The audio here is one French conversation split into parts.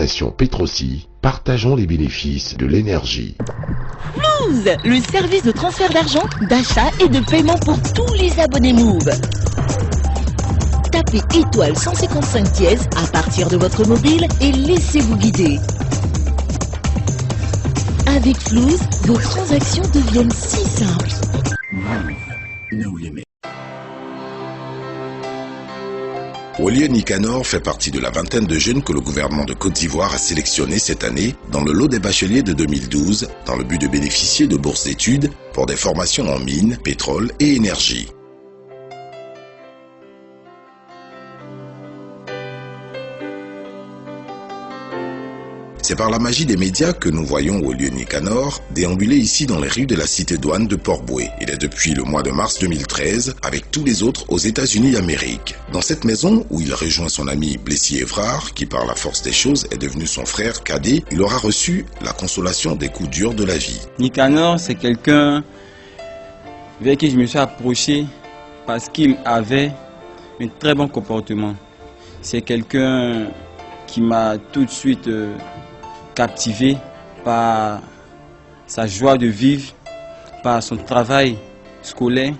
Formation Petrosi, partageons les bénéfices de l'énergie. Move, le service de transfert d'argent, d'achat et de paiement pour tous les abonnés Move. Tapez étoile 155 dièse à partir de votre mobile et laissez-vous guider. Avec Flouze, vos transactions deviennent si simples. Wolieu Nicanor fait partie de la vingtaine de jeunes que le gouvernement de Côte d'Ivoire a sélectionnés cette année dans le lot des bacheliers de 2012 dans le but de bénéficier de bourses d'études pour des formations en mines, pétrole et énergie. C'est par la magie des médias que nous voyons Wolieu Nicanor déambuler ici dans les rues de la cité douane de Port-Bouët. Il est depuis le mois de mars 2013 avec tous les autres aux États-Unis d'Amérique. Dans cette maison où il rejoint son ami Blessy Évrard, qui par la force des choses est devenu son frère cadet, il aura reçu la consolation des coups durs de la vie. Nicanor, c'est quelqu'un vers qui je me suis approché parce qu'il avait un très bon comportement. C'est quelqu'un qui m'a tout de suite captivé par sa joie de vivre, par son travail scolaire.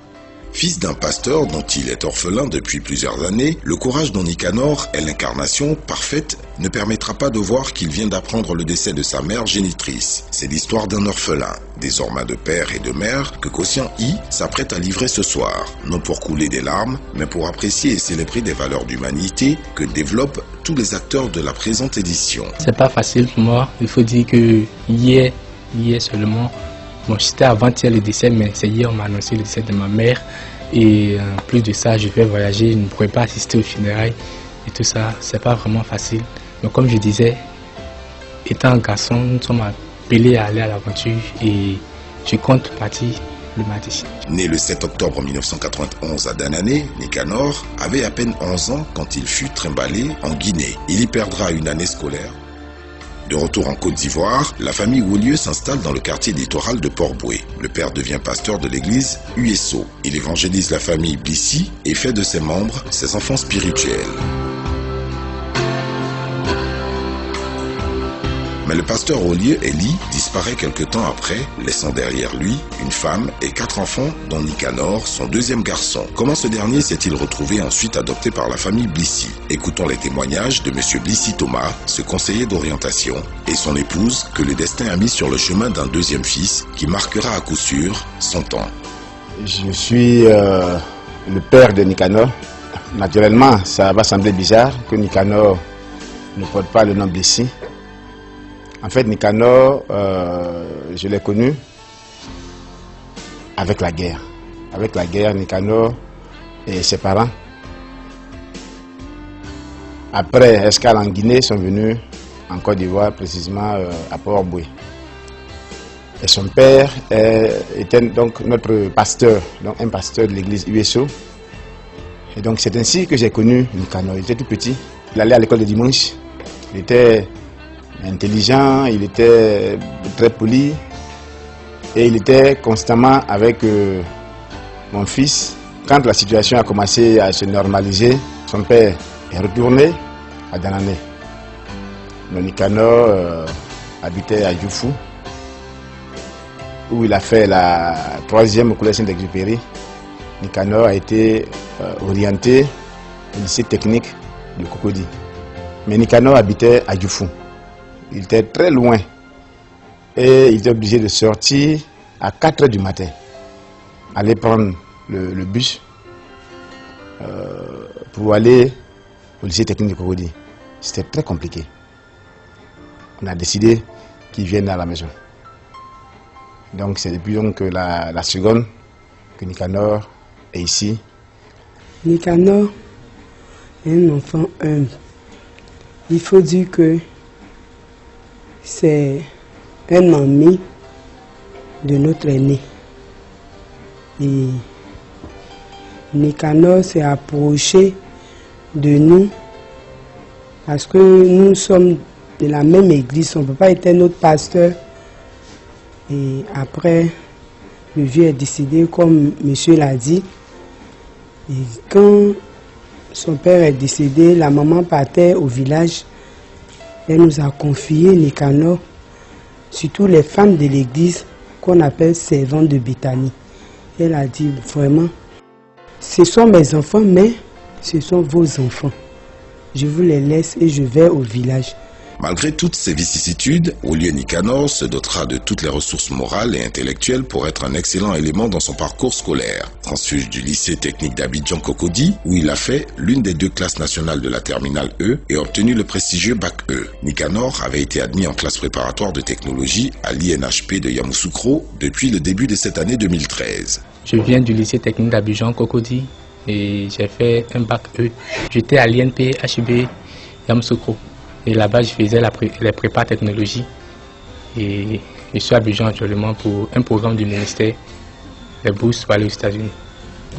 Fils d'un pasteur dont il est orphelin depuis plusieurs années, le courage dont Nicanor est l'incarnation parfaite ne permettra pas de voir qu'il vient d'apprendre le décès de sa mère génitrice. C'est l'histoire d'un orphelin, désormais de père et de mère, que Quotient I s'apprête à livrer ce soir. Non pour couler des larmes, mais pour apprécier et célébrer des valeurs d'humanité que développent tous les acteurs de la présente édition. C'est pas facile pour moi. Il faut dire que hier seulement, bon, c'était avant-hier le décès, mais c'est hier on m'a annoncé le décès de ma mère. Et en plus de ça, je vais voyager, je ne pourrais pas assister aux funérailles et tout ça. C'est pas vraiment facile. Mais comme je disais, étant un garçon, nous sommes appelés à aller à l'aventure et je compte partir le mardi. Né le 7 octobre 1991 à Danané, Nicanor avait à peine 11 ans quand il fut trimballé en Guinée. Il y perdra une année scolaire. De retour en Côte d'Ivoire, la famille Wolieu s'installe dans le quartier littoral de Port-Bouët. Le père devient pasteur de l'église USO. Il évangélise la famille Blissy et fait de ses membres ses enfants spirituels. Mais le pasteur Wolieu Eli disparaît quelque temps après, laissant derrière lui une femme et 4 enfants, dont Nicanor, son deuxième garçon. Comment ce dernier s'est-il retrouvé ensuite adopté par la famille Blissy? Écoutons les témoignages de M. Blissy Thomas, ce conseiller d'orientation, et son épouse que le destin a mis sur le chemin d'un deuxième fils qui marquera à coup sûr son temps. Je suis le père de Nicanor. Naturellement, ça va sembler bizarre que Nicanor ne porte pas le nom Blissy. En fait, Nicanor, je l'ai connu avec la guerre. Avec la guerre, Nicanor et ses parents, après escale en Guinée, sont venus en Côte d'Ivoire, précisément à Port-Bouët. Et son père était donc notre pasteur, donc un pasteur de l'église USO. Et donc c'est ainsi que j'ai connu Nicanor. Il était tout petit, il allait à l'école de dimanche, il était intelligent, il était très poli et il était constamment avec mon fils. Quand la situation a commencé à se normaliser, son père est retourné à Danané. Nicanor habitait à Djoufou, où il a fait la 3e au collège Saint-Exupéry. Nicanor a été orienté au lycée technique de Cocody. Mais Nicanor habitait à Djoufou. Il était très loin et il était obligé de sortir à 4 h du matin, aller prendre le bus pour aller au lycée technique de Cocody. C'était très compliqué. On a décidé qu'il vienne à la maison. Donc c'est depuis donc la seconde que Nicanor est ici. Nicanor est un enfant humble. Il faut dire que c'est un ami de notre aîné. Et Nicanor s'est approché de nous parce que nous sommes de la même église. Son papa était notre pasteur. Et après, le vieux est décédé, comme monsieur l'a dit. Et quand son père est décédé, la maman partait au village Elle nous a confié Nicanor, surtout les femmes de l'église qu'on appelle servantes de Béthanie. Elle a dit vraiment, ce sont mes enfants, mais ce sont vos enfants. Je vous les laisse et je vais au village. Malgré toutes ces vicissitudes, Olivier Nicanor se dotera de toutes les ressources morales et intellectuelles pour être un excellent élément dans son parcours scolaire. Transfuge du lycée technique d'Abidjan Cocody, où il a fait l'une des 2 classes nationales de la terminale E et obtenu le prestigieux bac E. Nicanor avait été admis en classe préparatoire de technologie à l'INHP de Yamoussoukro depuis le début de cette année 2013. Je viens du lycée technique d'Abidjan Cocody et j'ai fait un bac E. J'étais à l'INP HB Yamoussoukro. Et là-bas, je faisais les prépas technologie. Et je suis à Abidjan actuellement pour un programme du ministère, les bourses pour aller aux États-Unis.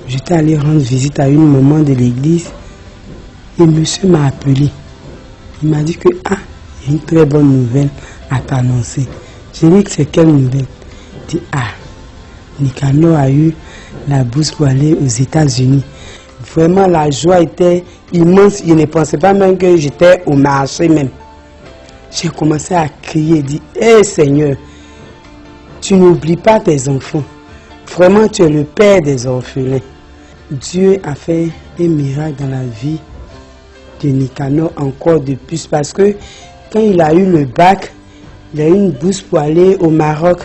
J'étais allé rendre visite à une maman de l'église et monsieur m'a appelé. Il m'a dit que il y a une très bonne nouvelle à t'annoncer. J'ai dit que c'est quelle nouvelle? Il dit Nicanor a eu la bourse pour aller aux États-Unis. Vraiment, la joie était immense. Je ne pensais pas même que j'étais au marché même. J'ai commencé à crier, dire, hé Seigneur, tu n'oublies pas tes enfants. Vraiment, tu es le père des orphelins. Dieu a fait un miracle dans la vie de Nicanor encore de plus. Parce que quand il a eu le bac, il a eu une bourse pour aller au Maroc.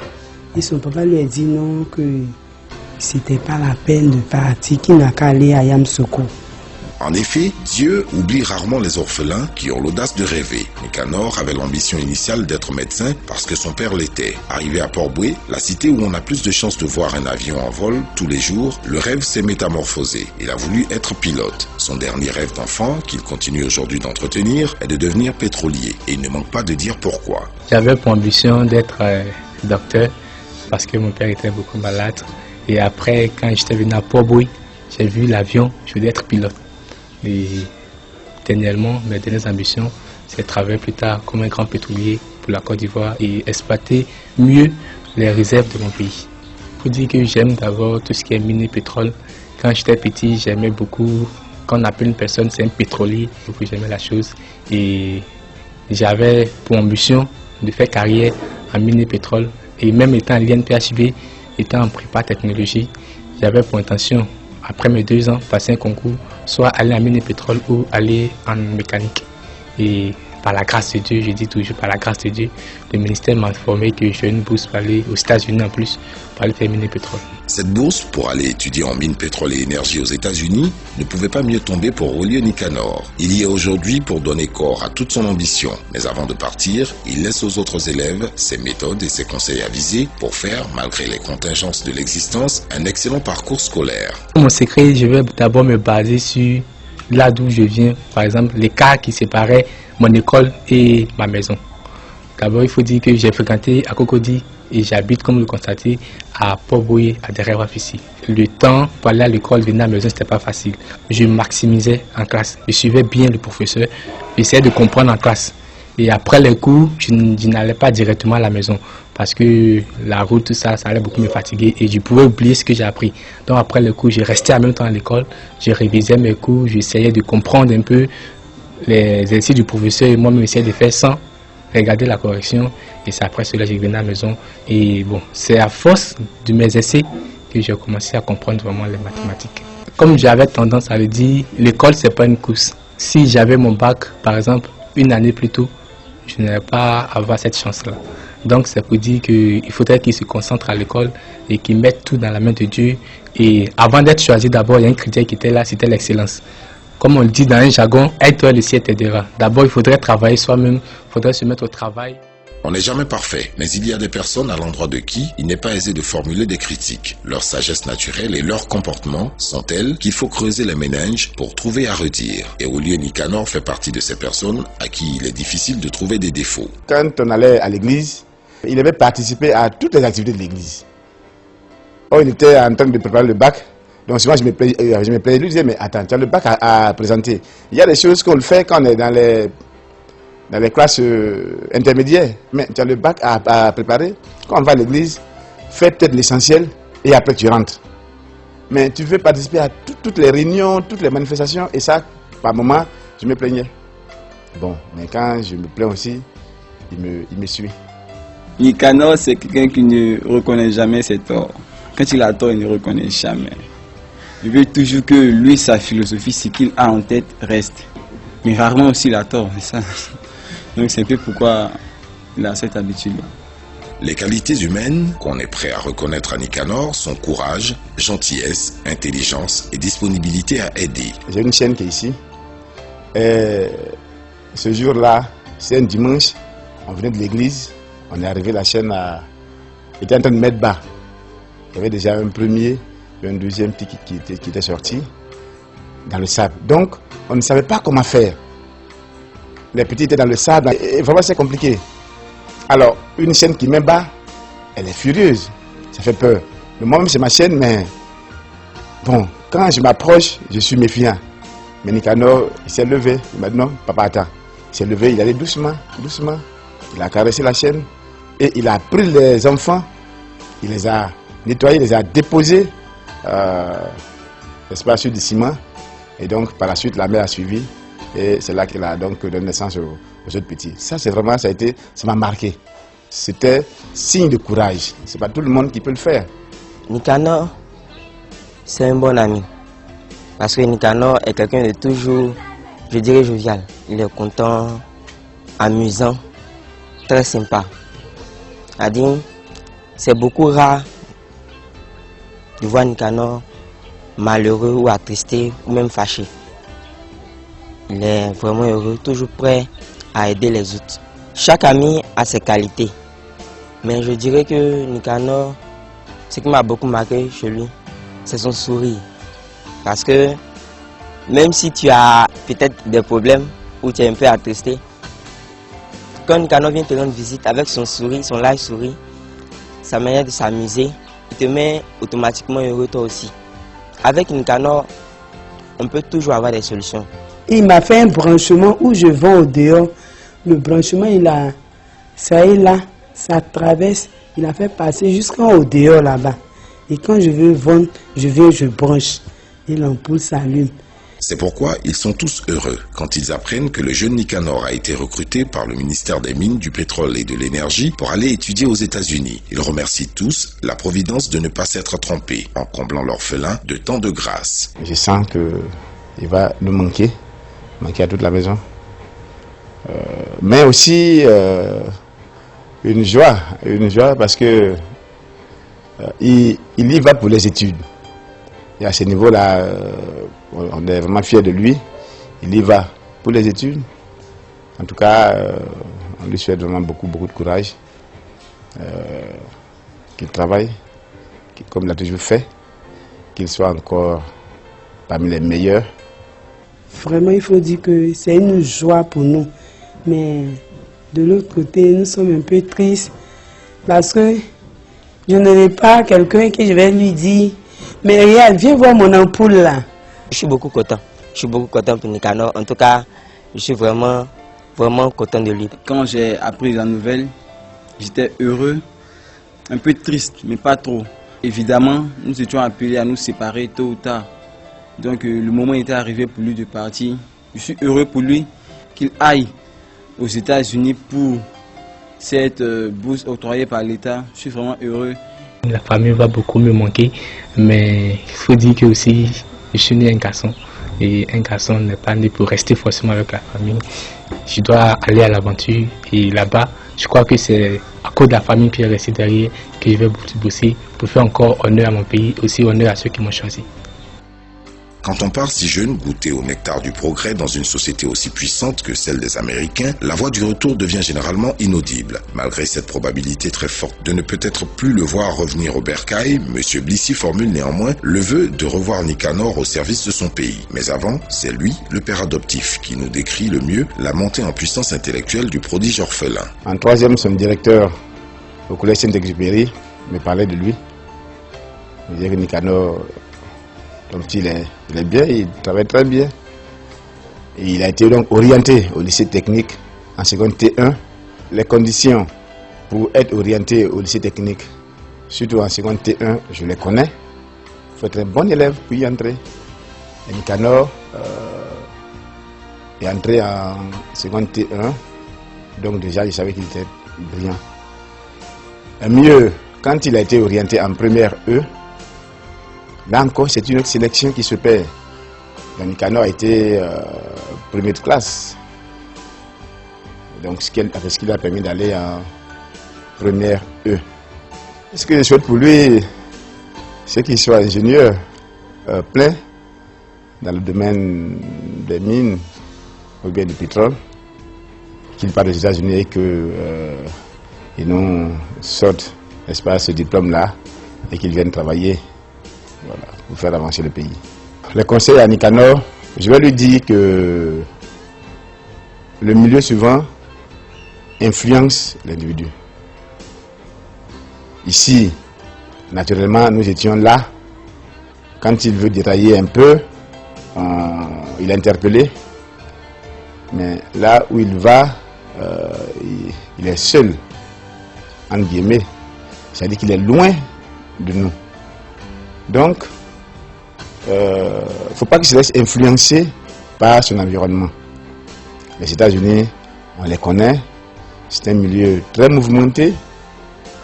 Et son papa lui a dit non, que c'était pas la peine de partir, qu'il n'a qu'à aller à Yamoussoukro. En effet, Dieu oublie rarement les orphelins qui ont l'audace de rêver. Nicanor avait l'ambition initiale d'être médecin parce que son père l'était. Arrivé à Port-Boué, la cité où on a plus de chances de voir un avion en vol tous les jours, le rêve s'est métamorphosé. Il a voulu être pilote. Son dernier rêve d'enfant, qu'il continue aujourd'hui d'entretenir, est de devenir pétrolier. Et il ne manque pas de dire pourquoi. J'avais pour ambition d'être docteur parce que mon père était beaucoup malade. Et après, quand j'étais venu à Port-Boué, j'ai vu l'avion, je voulais être pilote. Et dernièrement, mes dernières ambitions, c'est de travailler plus tard comme un grand pétrolier pour la Côte d'Ivoire et exploiter mieux les réserves de mon pays. Il faut dire que j'aime d'abord tout ce qui est mine et pétrole. Quand j'étais petit, j'aimais beaucoup, quand on appelle une personne, c'est un pétrolier, beaucoup j'aimais la chose. Et j'avais pour ambition de faire carrière en mine et pétrole. Et même étant à l'INPHB, étant en prépa technologie, j'avais pour intention, après mes 2 ans, passer un concours, soit aller en mine et pétrole ou aller en mécanique. Et par la grâce de Dieu, je dis toujours par la grâce de Dieu, le ministère m'a informé que j'ai une bourse pour aller aux États-Unis en plus, pour aller faire mine et pétrole. Cette bourse pour aller étudier en mine, pétrole et énergie aux États-Unis ne pouvait pas mieux tomber pour Olivier Nicanor. Il y est aujourd'hui pour donner corps à toute son ambition. Mais avant de partir, il laisse aux autres élèves ses méthodes et ses conseils avisés pour faire, malgré les contingences de l'existence, un excellent parcours scolaire. Mon secret, je vais d'abord me baser sur là d'où je viens. Par exemple, l'écart qui séparait mon école et ma maison. D'abord, il faut dire que j'ai fréquenté à Cocody et j'habite, comme vous le constatez, à Port-Boué, à Derrière-Wafissi. Le temps pour aller à l'école, venir à la maison, c'était pas facile. Je maximisais en classe. Je suivais bien le professeur. J'essayais de comprendre en classe. Et après les cours, je n'allais pas directement à la maison parce que la route, tout ça, ça allait beaucoup me fatiguer et je pouvais oublier ce que j'ai appris. Donc après les cours, je restais en même temps à l'école, je révisais mes cours, j'essayais de comprendre un peu les exercices du professeur et moi-même j'essayais de faire sans regarder la correction. Et c'est après cela que je venais à la maison. Et bon, c'est à force de mes essais que j'ai commencé à comprendre vraiment les mathématiques. Comme j'avais tendance à le dire, l'école, c'est pas une course. Si j'avais mon bac, par exemple, une année plus tôt, je n'allais pas avoir cette chance-là. Donc c'est pour dire qu'il faudrait qu'ils se concentrent à l'école et qu'ils mettent tout dans la main de Dieu. Et avant d'être choisi, d'abord, il y a un critère qui était là, c'était l'excellence. Comme on le dit dans un jargon, aide-toi, le ciel t'aidera. D'abord, il faudrait travailler soi-même, il faudrait se mettre au travail. On n'est jamais parfait, mais il y a des personnes à l'endroit de qui il n'est pas aisé de formuler des critiques. Leur sagesse naturelle et leur comportement sont tels qu'il faut creuser les méninges pour trouver à redire. Et Olivier Nicanor fait partie de ces personnes à qui il est difficile de trouver des défauts. Quand on allait à l'église, il avait participé à toutes les activités de l'église. Oh, il était en train de préparer le bac. Donc souvent je me plaignais, je lui disais, mais attends, tu as le bac à présenter. Il y a des choses qu'on le fait quand on est dans les classes intermédiaires, mais tu as le bac à préparer. Quand on va à l'église, fais peut-être l'essentiel et après tu rentres. Mais tu veux participer à toutes les réunions, toutes les manifestations, et ça, par moment, je me plaignais. Bon, mais quand je me plains aussi, il me suit. Nicanor, c'est quelqu'un qui ne reconnaît jamais ses torts. Quand il a tort, il ne reconnaît jamais. Il veut toujours que lui, sa philosophie, ce qu'il a en tête, reste. Mais rarement aussi il a tort, c'est ça. Donc c'est un peu pourquoi il a cette habitude-là. Les qualités humaines qu'on est prêt à reconnaître à Nicanor sont courage, gentillesse, intelligence et disponibilité à aider. J'ai une chaîne qui est ici. Et ce jour-là, c'est un dimanche, on venait de l'église, on est arrivé, la chaîne était en train de mettre bas. Il y avait déjà un premier et un deuxième qui était sorti dans le sable. Donc, on ne savait pas comment faire. Les petits étaient dans le sable, et vraiment c'est compliqué. Alors, une chaîne qui met bas, elle est furieuse, ça fait peur. Mais moi-même c'est ma chaîne, mais bon, quand je m'approche, je suis méfiant. Mais Nicanor, il s'est levé, il m'a dit non, papa attends. Il s'est levé, il allait doucement, doucement. Il a caressé la chaîne et il a pris les enfants, il les a nettoyés, il les a déposés, n'est-ce sur du ciment. Et donc par la suite, la mère a suivi et c'est là qu'il a donc donné naissance aux autres petits. Ça, c'est vraiment, ça m'a marqué. C'était signe de courage. C'est pas tout le monde qui peut le faire. Nicanor, c'est un bon ami. Parce que Nicanor est quelqu'un de toujours, je dirais, jovial. Il est content, amusant, très sympa. C'est-à-dire, c'est beaucoup rare de voir Nicanor malheureux ou attristé ou même fâché. Il est vraiment heureux, toujours prêt à aider les autres. Chaque ami a ses qualités. Mais je dirais que Nicanor, ce qui m'a beaucoup marqué chez lui, c'est son sourire. Parce que même si tu as peut-être des problèmes ou tu es un peu attristé, quand Nicanor vient te rendre visite avec son sourire, son large sourire, sa manière de s'amuser, il te met automatiquement heureux toi aussi. Avec Nicanor, on peut toujours avoir des solutions. Il m'a fait un branchement où je vends au dehors. Le branchement, ça est là, ça traverse, il a fait passer jusqu'au dehors là-bas. Et quand je veux vendre, je viens, je branche. Et l'ampoule s'allume. C'est pourquoi ils sont tous heureux quand ils apprennent que le jeune Nicanor a été recruté par le ministère des Mines, du Pétrole et de l'Énergie pour aller étudier aux États-Unis. Ils remercient tous la Providence de ne pas s'être trompée en comblant l'orphelin de tant de grâce. Je sens qu'il va nous manquer à toute la maison. Mais aussi une joie parce que il y va pour les études. Et à ce niveau-là, on est vraiment fiers de lui. Il y va pour les études. En tout cas, on lui souhaite vraiment beaucoup de courage. Qu'il travaille, comme il a toujours fait, qu'il soit encore parmi les meilleurs. Vraiment, il faut dire que c'est une joie pour nous. Mais de l'autre côté, nous sommes un peu tristes parce que je n'ai pas quelqu'un que je vais lui dire « Mais regarde, viens voir mon ampoule là ». Je suis beaucoup content. Je suis beaucoup content pour Nicanor. En tout cas, je suis vraiment content de lui. Quand j'ai appris la nouvelle, j'étais heureux, un peu triste, mais pas trop. Évidemment, nous étions appelés à nous séparer tôt ou tard. Donc le moment était arrivé pour lui de partir. Je suis heureux pour lui qu'il aille aux États-Unis pour cette bourse octroyée par l'État. Je suis vraiment heureux. La famille va beaucoup me manquer, mais il faut dire que aussi je suis né un garçon. Et un garçon n'est pas né pour rester forcément avec la famille. Je dois aller à l'aventure et là-bas, je crois que c'est à cause de la famille qui est restée derrière que je vais bosser pour faire encore honneur à mon pays, aussi honneur à ceux qui m'ont choisi. Quand on part si jeune goûter au nectar du progrès dans une société aussi puissante que celle des Américains, la voie du retour devient généralement inaudible. Malgré cette probabilité très forte de ne peut-être plus le voir revenir au bercail, M. Blissy formule néanmoins le vœu de revoir Nicanor au service de son pays. Mais avant, c'est lui, le père adoptif, qui nous décrit le mieux la montée en puissance intellectuelle du prodige orphelin. En troisième, son directeur au collège Saint-Exupéry me parlait de lui. Il disait que Nicanor, donc il est bien, il travaille très bien. Et il a été donc orienté au lycée technique en seconde T1. Les conditions pour être orienté au lycée technique, surtout en seconde T1, je les connais. Il faut être un bon élève pour y entrer. Et Nicanor, est entré en seconde T1, donc déjà je savais qu'il était brillant. Mieux, quand il a été orienté en première E, là encore c'est une autre sélection qui se perd. Nicanor a été premier de classe, donc ce qui lui a permis d'aller en première E. Ce que je souhaite pour lui, c'est qu'il soit ingénieur plein dans le domaine des mines ou bien du pétrole, qu'il parte aux États-Unis et qu'il nous sorte, n'est-ce pas, ce diplôme-là et qu'il vienne travailler, voilà, pour faire avancer le pays. Le conseil à Nicanor, je vais lui dire que le milieu souvent influence l'individu. Ici, naturellement, nous étions là. Quand il veut détailler un peu, il est interpellé. Mais là où il va, il est seul, entre guillemets. C'est-à-dire qu'il est loin de nous. Donc, il ne faut pas qu'il se laisse influencer par son environnement. Les États-Unis, on les connaît. C'est un milieu très mouvementé,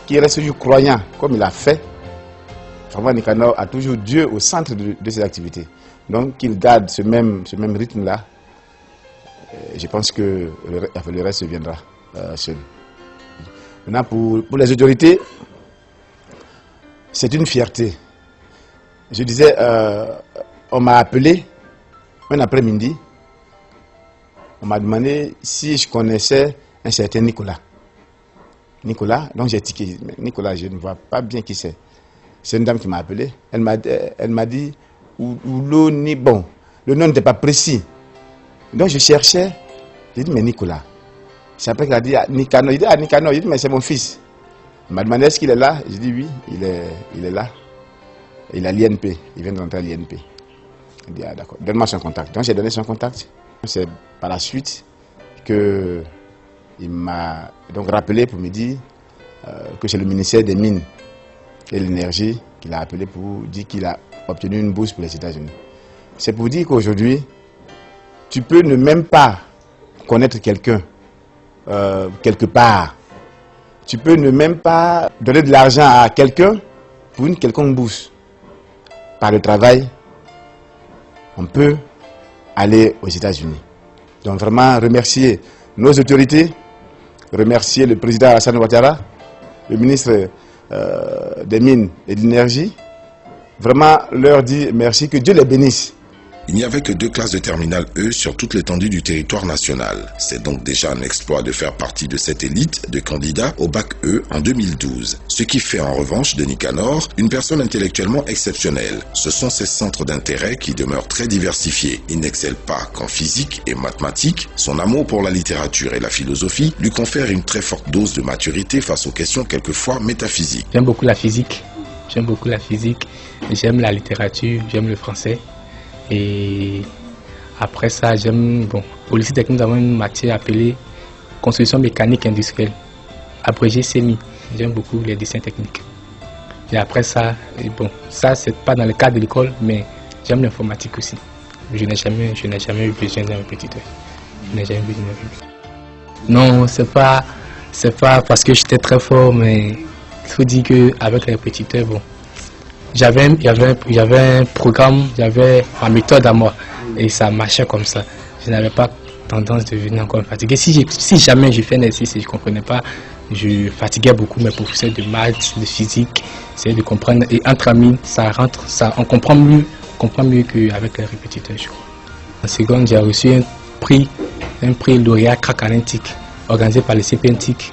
qui reste toujours croyant, comme il a fait. Vraiment, Nicanor a toujours Dieu au centre de ses activités. Donc, qu'il garde ce même rythme-là, je pense que le reste viendra seul. Maintenant, pour les autorités, c'est une fierté. Je disais, on m'a appelé un après-midi, on m'a demandé si je connaissais un certain Nicolas. Donc j'ai tiqué. Nicolas, je ne vois pas bien qui c'est. C'est une dame qui m'a appelé. Elle m'a dit, bon, le nom n'était pas précis. Donc je cherchais. J'ai dit, mais Nicolas. C'est après qu'elle a dit, Nicanor. J'ai dit, Nicanor. J'ai dit, mais c'est mon fils. Elle m'a demandé, est-ce qu'il est là? J'ai dit, oui, il est là. Il a l'INP. Il vient de rentrer à l'INP. Il dit, ah d'accord, donne-moi son contact. Donc j'ai donné son contact. C'est par la suite que il m'a donc rappelé pour me dire que c'est le ministère des Mines et de l'Énergie qu'il a appelé pour dire qu'il a obtenu une bourse pour les États-Unis. C'est pour dire qu'aujourd'hui, tu peux ne même pas connaître quelqu'un quelque part. Tu peux ne même pas donner de l'argent à quelqu'un pour une quelconque bourse. Par le travail, on peut aller aux États-Unis. Donc vraiment remercier nos autorités, remercier le président Alassane Ouattara, le ministre des Mines et de l'Énergie. Vraiment leur dire merci, que Dieu les bénisse. Il n'y avait que 2 classes de terminale E sur toute l'étendue du territoire national. C'est donc déjà un exploit de faire partie de cette élite de candidats au bac E en 2012. Ce qui fait en revanche de Nicanor une personne intellectuellement exceptionnelle. Ce sont ses centres d'intérêt qui demeurent très diversifiés. Il n'excelle pas qu'en physique et mathématiques. Son amour pour la littérature et la philosophie lui confère une très forte dose de maturité face aux questions quelquefois métaphysiques. J'aime beaucoup la physique. J'aime la littérature, j'aime le français. Et après ça, au lycée technique, nous avons une matière appelée construction mécanique industrielle, abrégé CMI. J'aime beaucoup les dessins techniques. Et après ça, ça c'est pas dans le cadre de l'école, mais j'aime l'informatique aussi. Je n'ai jamais eu besoin d'un répétiteur. Non, c'est pas parce que j'étais très fort, mais il faut dire qu'avec les répétiteurs, il y avait un programme, j'avais ma méthode à moi et ça marchait comme ça. Je n'avais pas tendance de venir encore me fatiguer. Si jamais je fais un exercice et je ne comprenais pas, je fatiguais beaucoup mes professeurs de maths, de physique, essayer de comprendre. Et entre amis, on comprend mieux qu'avec les répétiteurs, je crois. En seconde, j'ai reçu un prix lauréat Crack en éthique, organisé par le CPNTIC.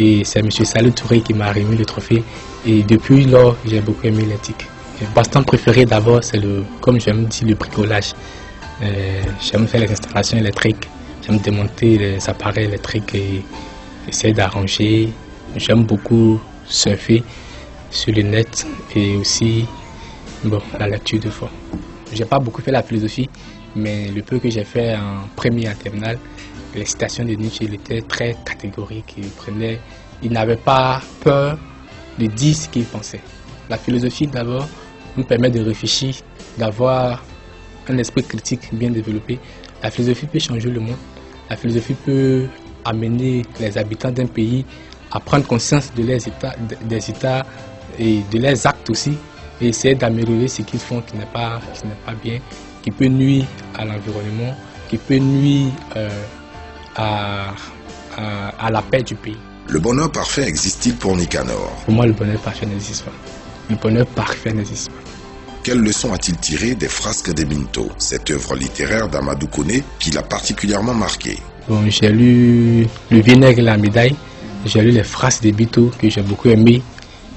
Et c'est M. Salou Touré qui m'a remis le trophée. Et depuis lors, j'ai beaucoup aimé l'éthique. Mon passe-temps préféré d'abord, c'est comme j'aime dire, le bricolage. J'aime faire les installations électriques. J'aime démonter les appareils électriques et essayer d'arranger. J'aime beaucoup surfer sur le net et aussi la lecture de fois. Je n'ai pas beaucoup fait la philosophie, mais le peu que j'ai fait en première et en terminale, les citations de Nietzsche, il était très catégorique. Il n'avait pas peur de dire ce qu'il pensait. La philosophie d'abord nous permet de réfléchir, d'avoir un esprit critique bien développé, La philosophie peut changer le monde. La philosophie peut amener les habitants d'un pays à prendre conscience de leurs états, des états et de leurs actes aussi, et essayer d'améliorer ce qu'ils font qui n'est pas bien, qui peut nuire à l'environnement, qui peut nuire à la paix du pays. Le bonheur parfait existe-t-il pour Nicanor? Pour moi, le bonheur parfait n'existe pas. Le bonheur parfait n'existe pas. Quelle leçon a-t-il tiré des frasques des Binto, cette œuvre littéraire d'Amadou Koné qui l'a particulièrement marqué? Bon, j'ai lu Le Vinaigre et la médaille, j'ai lu les frasques des Binto que j'ai beaucoup aimé,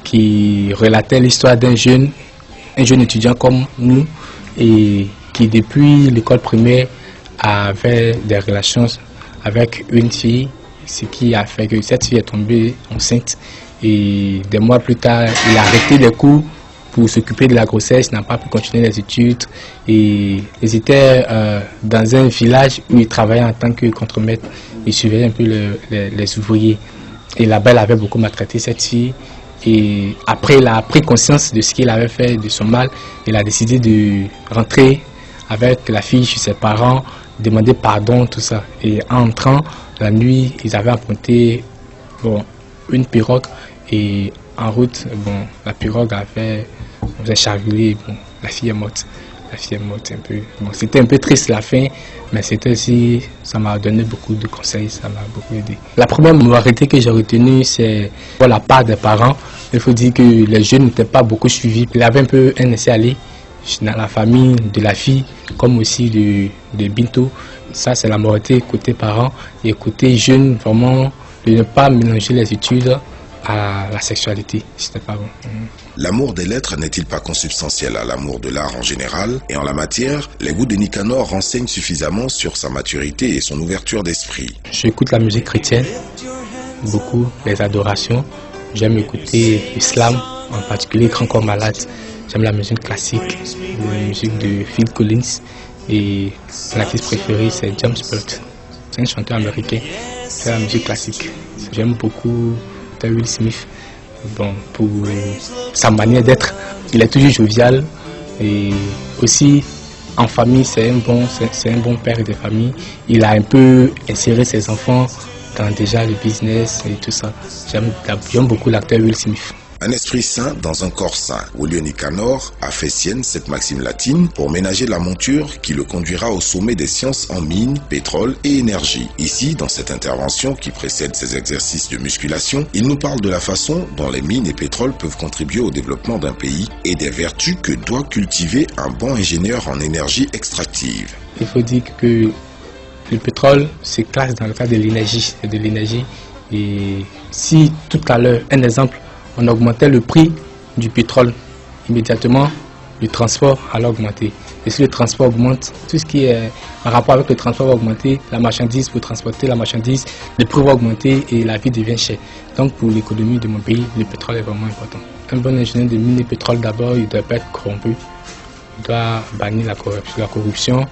qui relataient l'histoire d'un jeune étudiant comme nous, et qui depuis l'école primaire avait des relations avec une fille, ce qui a fait que cette fille est tombée enceinte, et des mois plus tard, il a arrêté les cours pour s'occuper de la grossesse, n'a pas pu continuer les études, et ils étaient dans un village où il travaillait en tant que contremaître, il surveillait un peu les ouvriers, et là-bas il avait beaucoup maltraité cette fille, et après il a pris conscience de ce qu'il avait fait, de son mal, il a décidé de rentrer avec la fille chez ses parents, demander pardon, tout ça, et en entrant la nuit, ils avaient emprunté une pirogue, et en route, la pirogue avait chargé, la fille est morte. La fille est morte un peu. C'était un peu triste la fin, mais c'était aussi, ça m'a donné beaucoup de conseils, ça m'a beaucoup aidé. La première moralité que j'ai retenue, c'est pour la part des parents. Il faut dire que les jeunes n'étaient pas beaucoup suivis. Il avait un peu un laisser-aller dans la famille de la fille, comme aussi de Binto. Ça, c'est la moralité côté parents. Et côté jeunes, vraiment, de ne pas mélanger les études à la sexualité, c'était pas bon. L'amour des lettres n'est-il pas consubstantiel à l'amour de l'art en général? Et en la matière, les goûts de Nicanor renseignent suffisamment sur sa maturité et son ouverture d'esprit. J'écoute la musique chrétienne, beaucoup, les adorations. J'aime écouter l'islam, en particulier Grand Corps Malade. J'aime la musique classique, la musique de Phil Collins. Et mon artiste préféré, c'est James Blunt. C'est un chanteur américain. C'est la musique classique. J'aime beaucoup Will Smith, pour sa manière d'être. Il est toujours jovial, et aussi en famille, c'est un bon père de famille. Il a un peu inséré ses enfants dans déjà le business et tout ça. J'aime beaucoup l'acteur Will Smith. Un esprit sain dans un corps sain. William Nicanor a fait sienne cette maxime latine pour ménager la monture qui le conduira au sommet des sciences en mines, pétrole et énergie. Ici, dans cette intervention qui précède ses exercices de musculation, il nous parle de la façon dont les mines et pétroles peuvent contribuer au développement d'un pays et des vertus que doit cultiver un bon ingénieur en énergie extractive. Il faut dire que le pétrole se classe dans le cadre de l'énergie. C'est de l'énergie. Et si tout à l'heure, un exemple, on augmentait le prix du pétrole, immédiatement le transport allait augmenter. Et si le transport augmente, tout ce qui est en rapport avec le transport va augmenter, la marchandise, pour transporter la marchandise, le prix va augmenter et la vie devient chère. Donc pour l'économie de mon pays, le pétrole est vraiment important. Un bon ingénieur de mine et pétrole, d'abord, il ne doit pas être corrompu. Il doit bannir la corruption.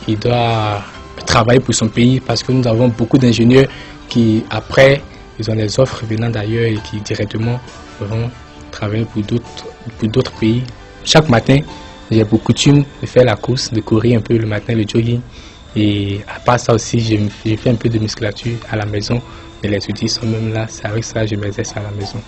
Il doit travailler pour son pays, parce que nous avons beaucoup d'ingénieurs qui, après, ils ont des offres venant d'ailleurs et qui directement vont travailler pour d'autres pays. Chaque matin, j'ai pour coutume de faire la course, de courir un peu le matin, le jogging. Et à part ça aussi, je fais un peu de musculature à la maison. Et les outils sont même là, c'est avec ça que je m'exerce à la maison.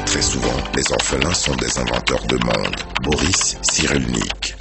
Très souvent, les orphelins sont des inventeurs de monde. Boris Cyrulnik.